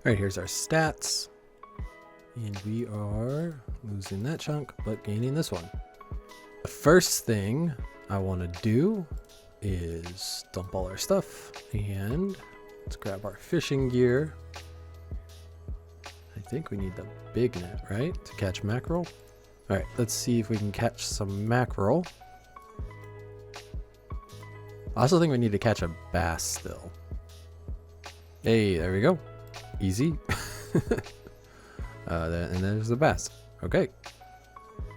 Alright, here's our stats. And we are losing that chunk, but gaining this one. The first thing I want to do is dump all our stuff. And let's grab our fishing gear. I think we need the big net, right? To catch mackerel. Alright, let's see if we can catch some mackerel. I also think we need to catch a bass still. Hey, there we go. Easy. And there's the bass. Okay.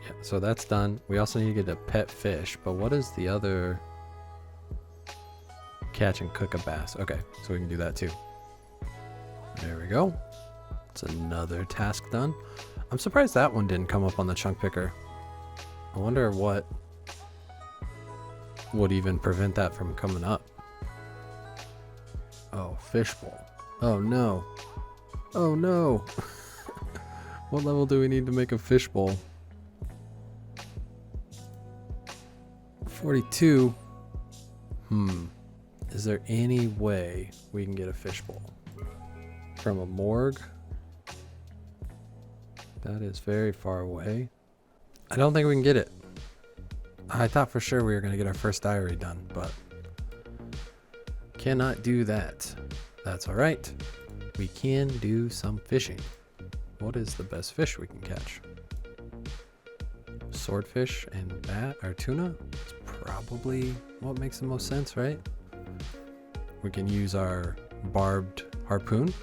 Yeah, so that's done. We also need to get a pet fish, but what is the other? Catch and cook a bass. Okay, so we can do that too. There we go. It's another task done. I'm surprised that one didn't come up on the chunk picker. I wonder what would even prevent that from coming up. Oh, fishbowl. Oh no. Oh no. What level do we need to make a fishbowl? 42. Is there any way we can get a fishbowl from a morgue? That is very far away. I don't think we can get it. I thought for sure we were going to get our first diary done, but cannot do that. That's all right. We can do some fishing. What is the best fish we can catch? Swordfish and bat or tuna? It's probably what makes the most sense, right? We can use our barbed harpoon.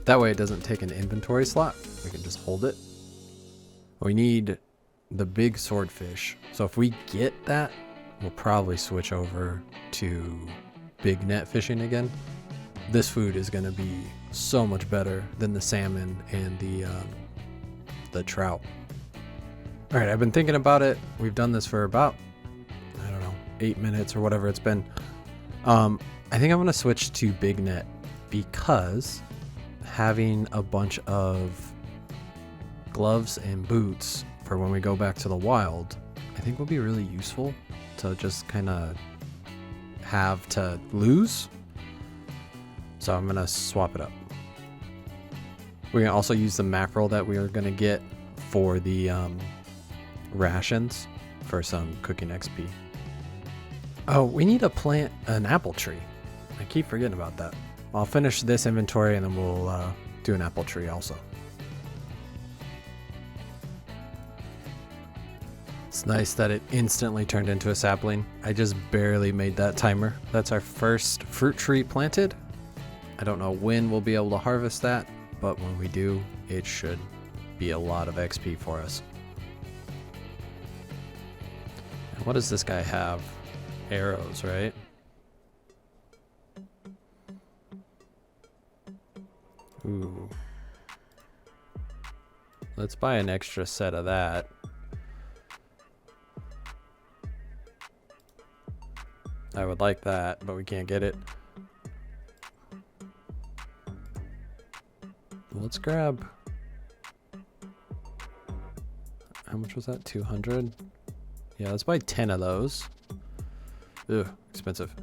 That way it doesn't take an inventory slot. We can just hold it. We need the big swordfish. So if we get that, we'll probably switch over to big net fishing again. This food is going to be so much better than the salmon and the trout. All right, I've been thinking about it. We've done this for about, I don't know, 8 minutes or whatever it's been. I think I'm going to switch to big net because having a bunch of gloves and boots for when we go back to the wild, I think will be really useful to just kind of have to lose. So I'm going to swap it up. We're going to also use the mackerel that we are going to get for the rations for some cooking XP. Oh, we need to plant an apple tree. I keep forgetting about that. I'll finish this inventory and then we'll do an apple tree also. It's nice that it instantly turned into a sapling. I just barely made that timer. That's our first fruit tree planted. I don't know when we'll be able to harvest that, but when we do, it should be a lot of XP for us. And what does this guy have? Arrows, right? Ooh. Let's buy an extra set of that. I would like that, but we can't get it. Let's grab. How much was that? 200? Yeah, let's buy 10 of those. Ugh, expensive.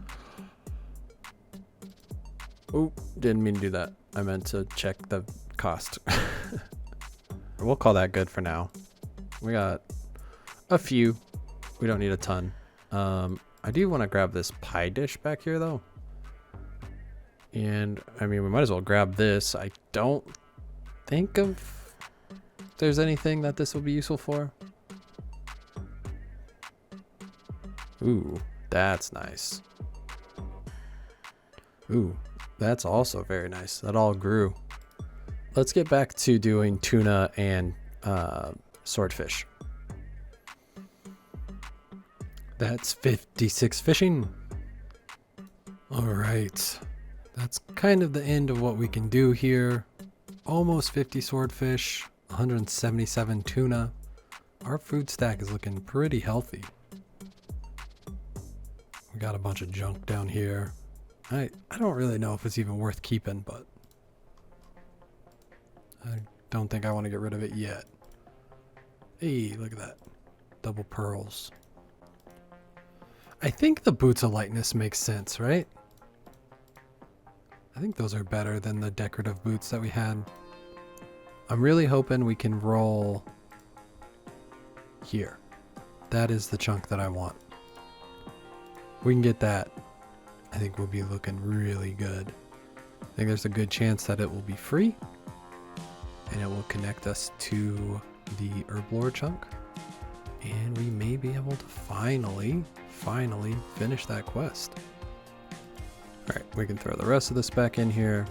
Oh, didn't mean to do that. I meant to check the cost. We'll call that good for now. We got a few. We don't need a ton. I do want to grab this pie dish back here though. And I mean, we might as well grab this. I don't think of there's anything that this will be useful for. Ooh, that's nice. Ooh, that's also very nice. That all grew. Let's get back to doing tuna and swordfish. That's 56 fishing. All right. That's kind of the end of what we can do here. Almost 50 swordfish, 177 tuna. Our food stack is looking pretty healthy. We got a bunch of junk down here. I don't really know if it's even worth keeping, but I don't think I want to get rid of it yet. Hey, look at that. Double pearls. I think the boots of lightness makes sense, right? I think those are better than the decorative boots that we had. I'm really hoping we can roll here. That is the chunk that I want. We can get that. I think we'll be looking really good. I think there's a good chance that it will be free and it will connect us to the herblore chunk. And we may be able to finally finish that quest. All right, we can throw the rest of this back in here.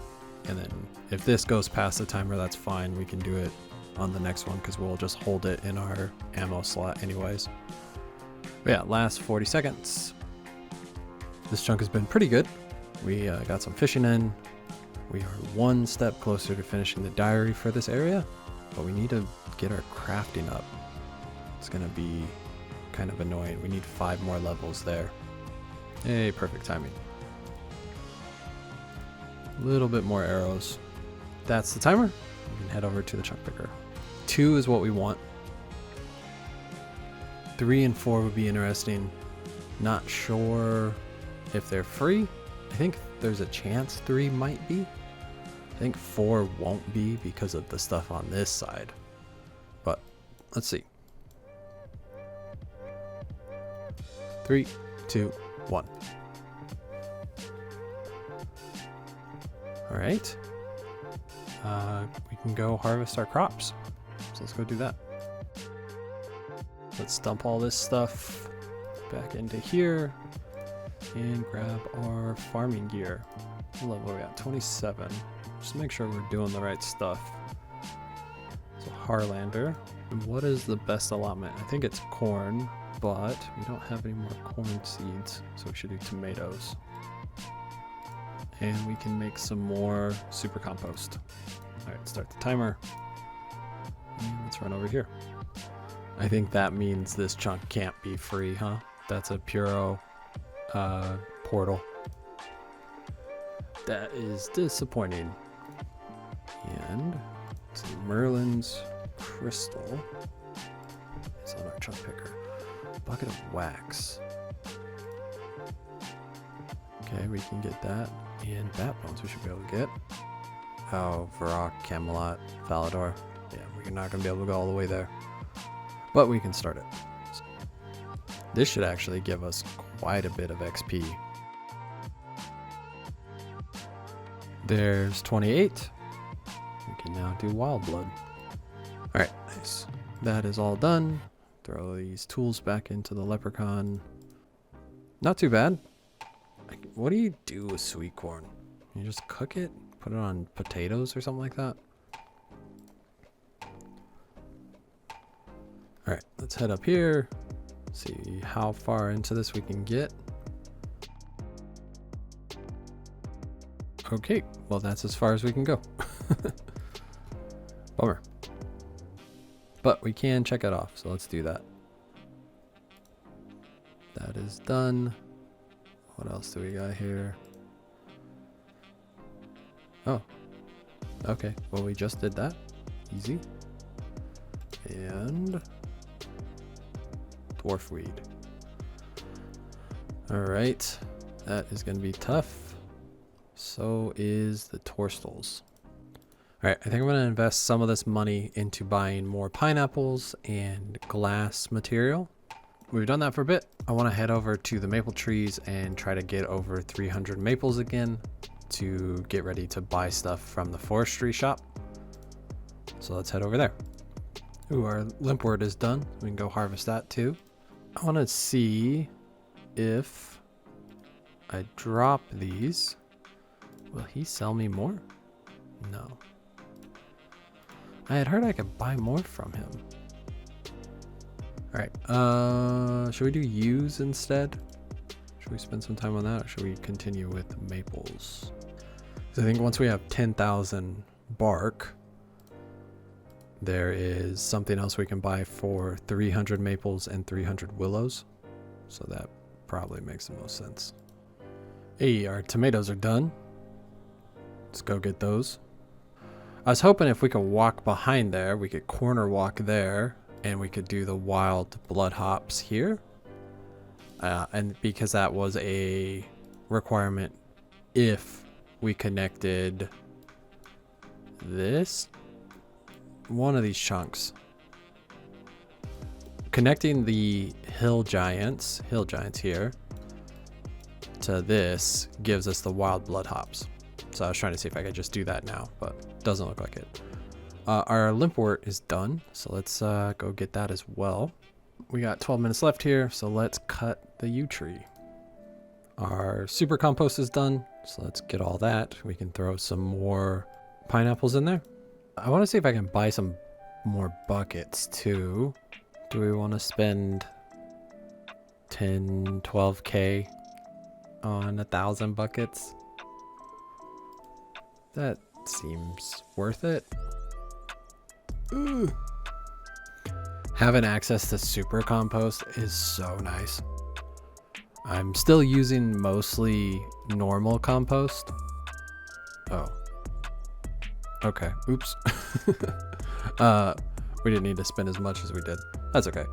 And then if this goes past the timer, that's fine. We can do it on the next one because we'll just hold it in our ammo slot anyways. But yeah, last 40 seconds. This chunk has been pretty good. We got some fishing in. We are one step closer to finishing the diary for this area, but we need to get our crafting up. It's gonna be kind of annoying. We need 5 more levels there. Hey, perfect timing. A little bit more arrows. That's the timer. We can head over to the chunk picker. 2 is what we want. 3 and 4 would be interesting. Not sure if they're free. I think there's a chance 3 might be. I think 4 won't be because of the stuff on this side. But let's see. 3, 2, 1. All right. We can go harvest our crops. So let's go do that. Let's dump all this stuff back into here and grab our farming gear. What level are we at? 27. Just make sure we're doing the right stuff. So Harlander. And what is the best allotment? I think it's corn, but we don't have any more corn seeds, so we should do tomatoes. And we can make some more super compost. All right, start the timer. And let's run over here. I think that means this chunk can't be free, huh? That's a puro portal. That is disappointing. And so Merlin's crystal is on our chunk picker. Bucket of wax. Okay, we can get that. And bat bones we should be able to get. Oh, Varrock, Camelot, Falador. Yeah, we're not going to be able to go all the way there. But we can start it. So this should actually give us quite a bit of XP. There's 28. We can now do wild blood. Alright, nice. That is all done. Throw these tools back into the leprechaun. Not too bad. What do you do with sweet corn? You just cook it? Put it on potatoes or something like that? Alright, let's head up here. See how far into this we can get. Okay, well that's as far as we can go. Bummer. But we can check it off, so let's do that. That is done. What else do we got here? Oh. Okay, well we just did that. Easy. And dwarf weed. Alright, that is going to be tough. So is the torstals. Alright, I think I'm going to invest some of this money into buying more pineapples and glass material. We've done that for a bit. I want to head over to the maple trees and try to get over 300 maples again to get ready to buy stuff from the forestry shop. So let's head over there. Ooh, our limpwurt is done. We can go harvest that too. I want to see if I drop these. Will he sell me more? No. I had heard I could buy more from him. Alright, should we do use instead? Should we spend some time on that, or should we continue with maples? So I think once we have 10,000 bark, there is something else we can buy for 300 maples and 300 willows. So that probably makes the most sense. Hey, our tomatoes are done. Let's go get those. I was hoping if we could walk behind there, we could corner walk there, and we could do the wild blood hops here. And because that was a requirement if we connected one of these chunks. Connecting the hill giants here to this gives us the wild blood hops. So I was trying to see if I could just do that now, but doesn't look like it. Our limpwort is done, so let's go get that as well. We got 12 minutes left here, so let's cut the yew tree. Our super compost is done, so let's get all that. We can throw some more pineapples in there. I want to see if I can buy some more buckets too. Do we want to spend 10, 12K on 1,000 buckets? That seems worth it. Ooh. Having access to super compost is so nice. I'm still using mostly normal compost. Oh. Okay. Oops. We didn't need to spend as much as we did. That's okay.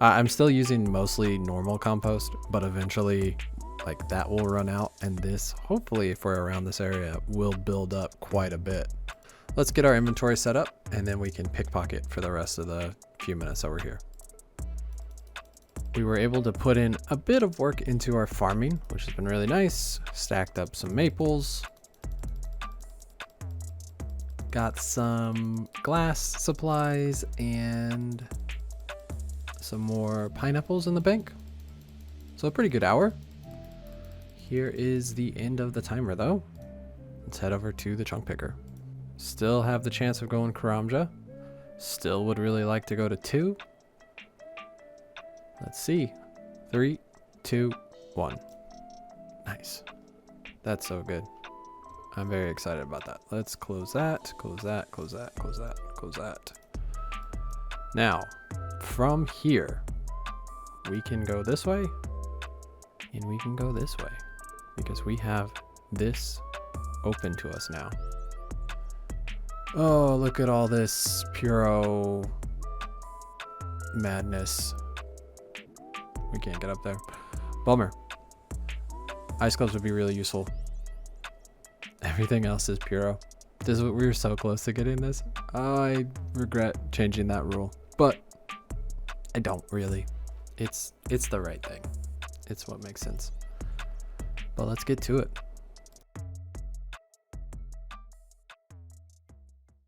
I'm still using mostly normal compost, but eventually like that will run out, and this, hopefully if we're around this area, will build up quite a bit. Let's get our inventory set up, and then we can pickpocket for the rest of the few minutes that we're here. We were able to put in a bit of work into our farming, which has been really nice. Stacked up some maples. Got some glass supplies and some more pineapples in the bank. So a pretty good hour. Here is the end of the timer though. Let's head over to the chunk picker. Still have the chance of going Karamja. Still would really like to go to 2. Let's see. 3, 2, 1. Nice. That's so good. I'm very excited about that. Let's close that, close that, close that, close that, close that. Now, from here, we can go this way, and we can go this way, because we have this open to us now. Oh, look at all this puro madness. We can't get up there. Bummer. Ice gloves would be really useful. Everything else is puro. We were so close to getting this. I regret changing that rule, but I don't really. It's the right thing. It's what makes sense. But let's get to it.